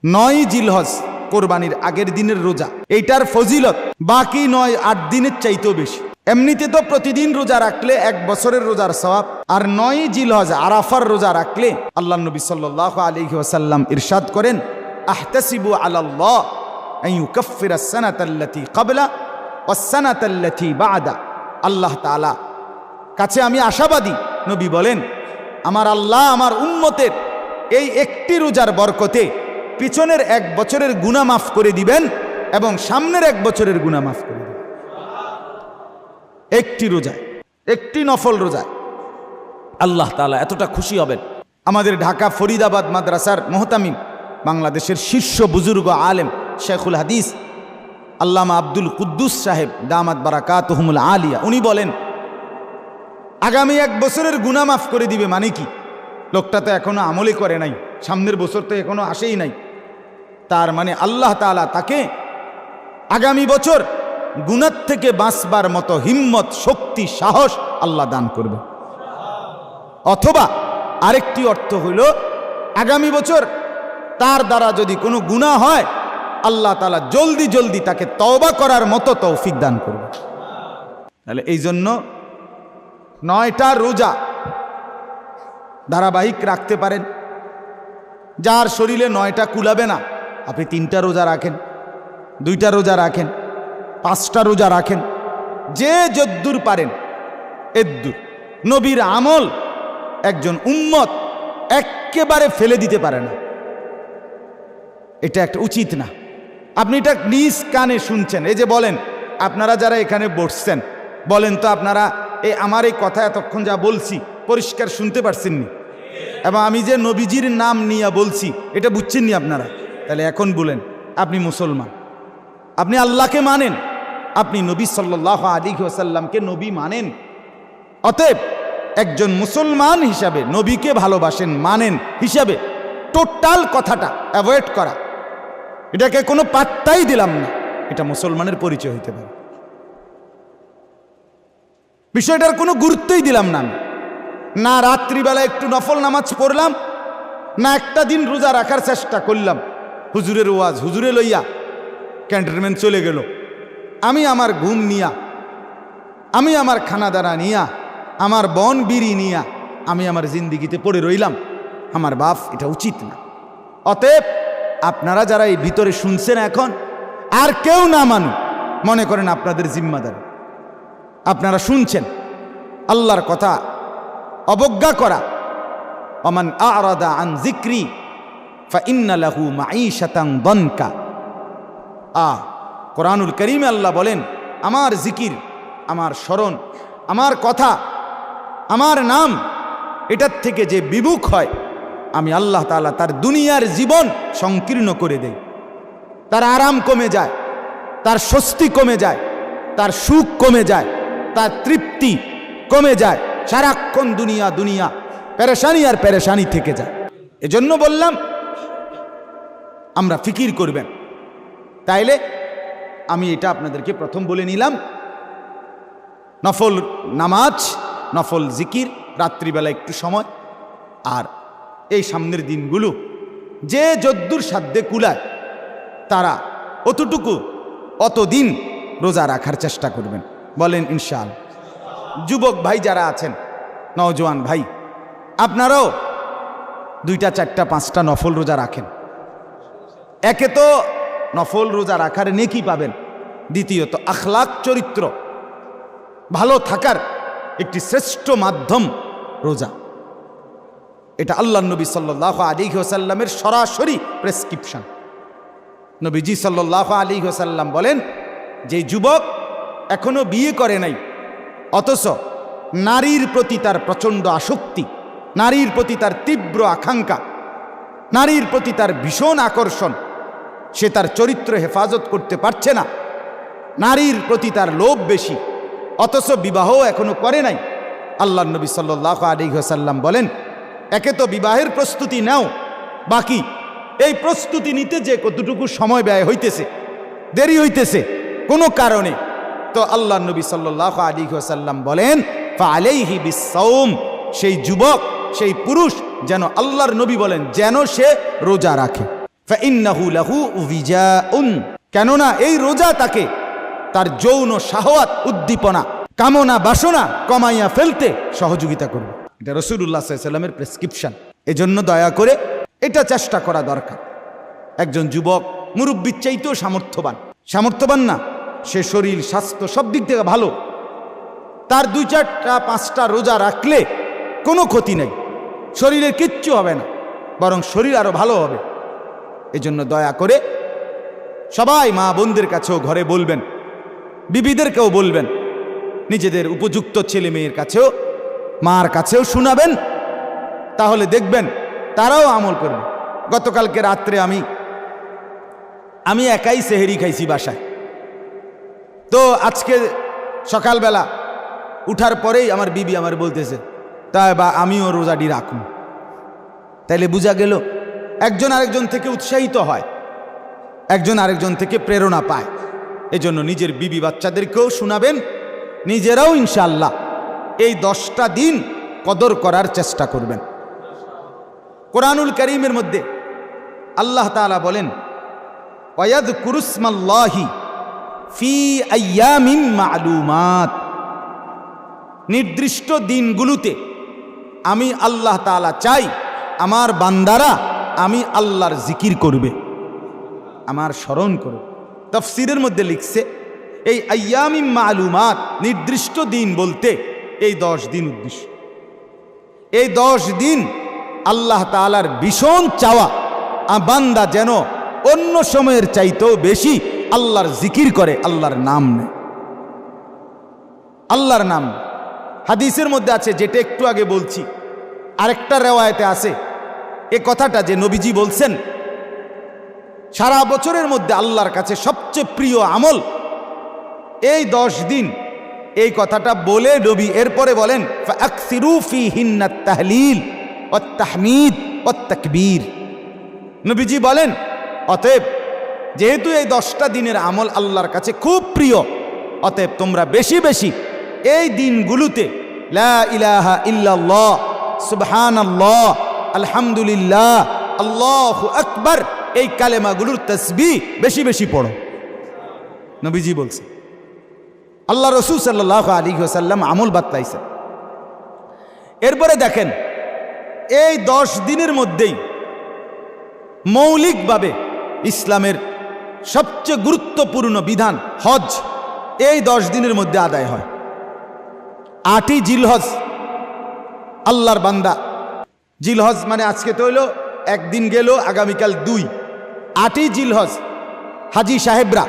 9 জিলহজ কোরবানির আগের দিনের রোজা, এইটার ফজিলত বাকি 9-8 দিনের চাইতেও বেশি। এমনিতে তো প্রতিদিন রোজা রাখলে 1 বছরের রোজার সওয়াব, আর 9 জিলহজ আরাফার রোজা রাখলে আল্লাহ নবী সাল্লাল্লাহু আলাইহি ওয়াসাল্লাম ইরশাদ করেন, আহতাসিবু আলাল্লাহ আন ইউকাফিরা আস-সানাতাল্লাতী ক্বাবলা ওয়াস-সানাতাল্লাতী বা'দা। আল্লাহ তাআলা কাছে আমি আশাবাদী, নবী বলেন, আমার আল্লাহ আমার উম্মতের এই একটি রোজার বরকতে পিছনের 1 বছরের গুনাহ মাফ করে দিবেন এবং সামনের 1 বছরের গুনাহ মাফ করে দিবেন। একটি রোজায়, একটি নফল রোজায় আল্লাহ তাআলা এতটা খুশি হবেন। আমাদের ঢাকা ফরিদাবাদ মাদ্রাসার মুহতামিম, বাংলাদেশের শীর্ষ বুজুর্গ আলেম শেখুল হাদিস আল্লামা আব্দুল কুদ্দুস সাহেব দামাত বারাকাতুহুমুল আলিয়া, উনি বলেন, আগামী 1 বছরের গুনাহ মাফ করে দিবে মানে কি? লোকটা তো এখনো আমলই করে নাই, সামনের বছর তো এখনো আসেই নাই। তার মানে আল্লাহ তাআলা তাকে আগামী বছর গুনাহ থেকে বাঁচবার মতো হিম্মত, শক্তি, সাহস আল্লাহ দান করবে। অথবা আরেকটি অর্থ হইল, আগামী বছর তার দ্বারা যদি কোনো গুনাহ হয়, আল্লাহ তাআলা জলদি জলদি তাকে তওবা করার মতো তৌফিক দান করবে। তাহলে এই জন্য 9টা রোজা ধারাবাহিক রাখতে পারেন। যার শরীরে 9টা কুলাবে না, আপনি 3টা রোজা রাখেন, 2টা রোজা রাখেন, 5টা রোজা রাখেন, যে যদ্দূর পারেন এদ্দূর। নবীর আমল একজন উম্মত একেবারে ফেলে দিতে পারে না, এটা একটা উচিত না। আপনি এটা নিজ কানে শুনছেন। এই যে বলেন, আপনারা যারা এখানে বসছেন, বলেন তো আপনারা আমার এই কথা এতক্ষণ যা বলছি পরিষ্কার শুনতে পারছেন নি? এবং আমি যে নবীজির নাম নিয়ে বলছি এটা বুঝছেন নি আপনারা? তাহলে এখন বলেন, আপনি মুসলমান, আপনি আল্লাহকে মানেন, আপনি নবী সাল্লাল্লাহু আলাইহি ওয়াসাল্লামকে নবী মানেন। অতএব একজন মুসলমান হিসাবে নবীকে ভালোবাসেন, মানেন হিসাবে টোটাল কথাটা অ্যাভয়েড করা, এটাকে কোনো পাত্তাই দিলাম না, এটা মুসলমানের পরিচয় হইতে পারে। বিষয়টার কোনো গুরুত্বই দিলাম না আমি। না রাত্রিবেলা একটু নফল নামাজ পড়লাম, না একটা দিন রোজা রাখার চেষ্টা করলাম। হুজুরের ওয়াজ হুজুরে লইয়া ক্যান্টনমেন্ট চলে গেল, আমি আমার ঘুম নিয়া, আমি আমার খানাদানা নিয়া, আমার বন বিড়ি নিয়া আমি আমার জিন্দিগিতে পড়ে রইলাম। আমার বাপ, এটা উচিত না। অতএব আপনারা যারা এই ভিতরে শুনছেন, এখন আর কেউ না মানু, মনে করেন আপনাদের জিম্মাদার। আপনারা শুনছেন আল্লাহর কথা অবজ্ঞা করা, ওমান আ'রাদা আন যিকরি ফাইন্না লাহু মাঈশাতান দানকা। কোরআনুল কারীমে আল্লাহ বলেন, আমার জিকির, আমার স্মরণ, আমার কথা, আমার নাম, এটার থেকে যে বিমুখ হয়, আমি আল্লাহ তাআলা তার দুনিয়ার জীবন সংকীর্ণ করে দেই। তার আরাম কমে যায়, তার স্বস্তি কমে যায়, তার সুখ কমে যায়, তার তৃপ্তি কমে যায়। সারাক্ষণ দুনিয়া দুনিয়া, পেরেশানি আর পেরেশানি থেকে যায়। এজন্য বললাম আমরা ফিকির করবেন। তাইলে আমি এটা আপনাদেরকে প্রথম বলে নিলাম, নফল নামাজ, নফল জিকির রাত্রিবেলা একটু সময়, আর এই সামনের দিনগুলো যে যদ্দূর সাধ্যে কুলায় তারা অতটুকু অতদিন রোজা রাখার চেষ্টা করবেন। বলেন ইনশাআল্লাহ। যুবক ভাই যারা আছেন, নওজোয়ান ভাই, আপনারাও 2টা 4টা 5টা নফল রোজা রাখেন। একে তো নফল রোজা রাখার নেকি পাবেন, দ্বিতীয়ত আখলাক, চরিত্র ভালো থাকার একটি শ্রেষ্ঠ মাধ্যম রোজা। এটা আল্লাহ নবী সাল্লাল্লাহু আলাইহি ওয়াসাল্লামের সরাসরি প্রেসক্রিপশন। নবীজি সাল্লাল্লাহু আলাইহি ওয়াসাল্লাম বলেন, যে যুবক এখনো বিয়ে করে নাই, অথচ নারীর প্রতি তার প্রচণ্ড আসক্তি, নারীর প্রতি তার তীব্র আকাঙ্ক্ষা, নারীর প্রতি তার ভীষণ আকর্ষণ, সে তার চরিত্র হেফাজত করতে পারছে না, নারীর প্রতি তার লোভ বেশি, অথচ বিবাহ এখনো করে নাই, আল্লাহ নবী সাল্লাল্লাহু আলাইহি ওয়াসাল্লাম বলেন, একে তো বিবাহের প্রস্তুতি নাও, বাকি এই প্রস্তুতি নিতে যে কতটুকু সময় ব্যয় হইতেছে, দেরি হইতেছে কোনো কারণে, তো আল্লাহ নবী সাল্লাল্লাহু আলাইহি ওয়াসাল্লাম বলেন, ফাআলাইহি বিসসাওম, সেই যুবক, সেই পুরুষ যেন, আল্লাহর নবী বলেন, যেন সে রোজা রাখে। ফাইন্নাহু লাহু উবিজাউন, কেননা এই রোজা তাকে তার যৌন শাহওয়াত, উদ্দীপনা, কামনা বাসনা কমাইয়া ফেলতে সহযোগিতা করবে। এটা রাসূলুল্লাহ সাল্লাল্লাহু আলাইহি ওয়াসাল্লামের প্রেসক্রিপশন। এজন্য দয়া করে এটা চেষ্টা করা দরকার। একজন যুবক মুরব্বির চাইতেও সামর্থ্যবান না, সে শরীর স্বাস্থ্য সব দিক থেকে ভালো, তার 2-4-5টা রোজা রাখলে কোনো ক্ষতি নেই, শরীরের কিচ্ছু হবে না, বরং শরীর আরো ভালো হবে। এজন্য দয়া করে সবাই মা বোনদের কাছেও ঘরে বলবেন, বিবিদেরকেও বলবেন, নিজেদের উপযুক্ত ছেলে মেয়ের কাছেও, মার কাছেও শোনাবেন, তাহলে দেখবেন তারাও আমল করবে। গতকালকে রাত্রে আমি একাই সেহেরি খাইছি বাসায়। তো আজকে সকালবেলা উঠার পরেই আমার বিবি আমার বলতেছে, তাই বা আমিও রোজাটি রাখুন। তাইলে বোঝা গেল একজন আরেকজন থেকে উৎসাহিত হয়, একজন আরেকজন থেকে প্রেরণা পায়। এজন্য নিজের বিবি বাচ্চাদেরকেও শোনাবেন, নিজেরাও ইনশাআল্লাহ এই 10টা দিন কদর করার চেষ্টা করবেন। কোরআনুল কারীমের মধ্যে আল্লাহ তাআলা বলেন, ওয়ায়াযকুরুসমাল্লাহি ফি আইয়ামিন মা'লুমাত, নির্দিষ্ট দিনগুলোতে আমি আল্লাহ তাআলা চাই আমার বান্দারা আমি আল্লাহর জিকির করবে, আমার স্মরণ করবে। তাফসীরের মধ্যে লিখছে এই আইয়ামিন মা'লুমাত, নির্দিষ্ট দিন বলতে এই 10 দিন উদ্দেশ্য। এই 10 দিন আল্লাহ তাআলার ভীষণ চাওয়া, বান্দা যেন অন্য সময়ের চাইতেও বেশি আল্লাহর জিকির করে, আল্লাহর নাম নেয়, আল্লাহর নাম। হাদিসের মধ্যে আছে, যেটা একটু আগে বলছি, আরেকটা রেওয়ায়েতে আছে এ কথাটা যে নবীজি বলছেন সারা বছরের মধ্যে আল্লাহর কাছে সবচেয়ে প্রিয় আমল এই 10 দিন। এই কথাটা বলে নবী এরপরে বলেন, ফাআকসিরু ফীহিন্নাত তাহলিল ওয়াত তাহমিদ ওয়াত তাকবীর। নবীজি বলেন, অতএব যেহেতু এই 10টা দিনের আমল আল্লাহর কাছে খুব প্রিয়, অতএব তোমরা বেশি বেশি এই দিনগুলোতে লা ইলাহা ইল্লাল্লাহ, সুবহানাল্লাহ, আলহামদুলিল্লাহ, আল্লাহু আকবার, এই কালেমাগুলোর তাসবিহ বেশি বেশি পড়ো। নবীজি বলছে, আল্লাহ রাসূল সাল্লাল্লাহু আলাইহি ওয়াসাল্লাম আমল বাতলাইছে। এরপরে দেখেন এই 10 দিনের মধ্যেই মৌলিকভাবে ইসলামের সবচেয়ে গুরুত্বপূর্ণ বিধান হজ এই 10 দিনের মধ্যে আদায় হয়। 8ই জিলহজ আল্লাহর বান্দা, জিলহজ মানে আজকে তো হইল একদিন গেল, আগামীকাল 2। 8ই জিলহজ হাজি সাহেবরা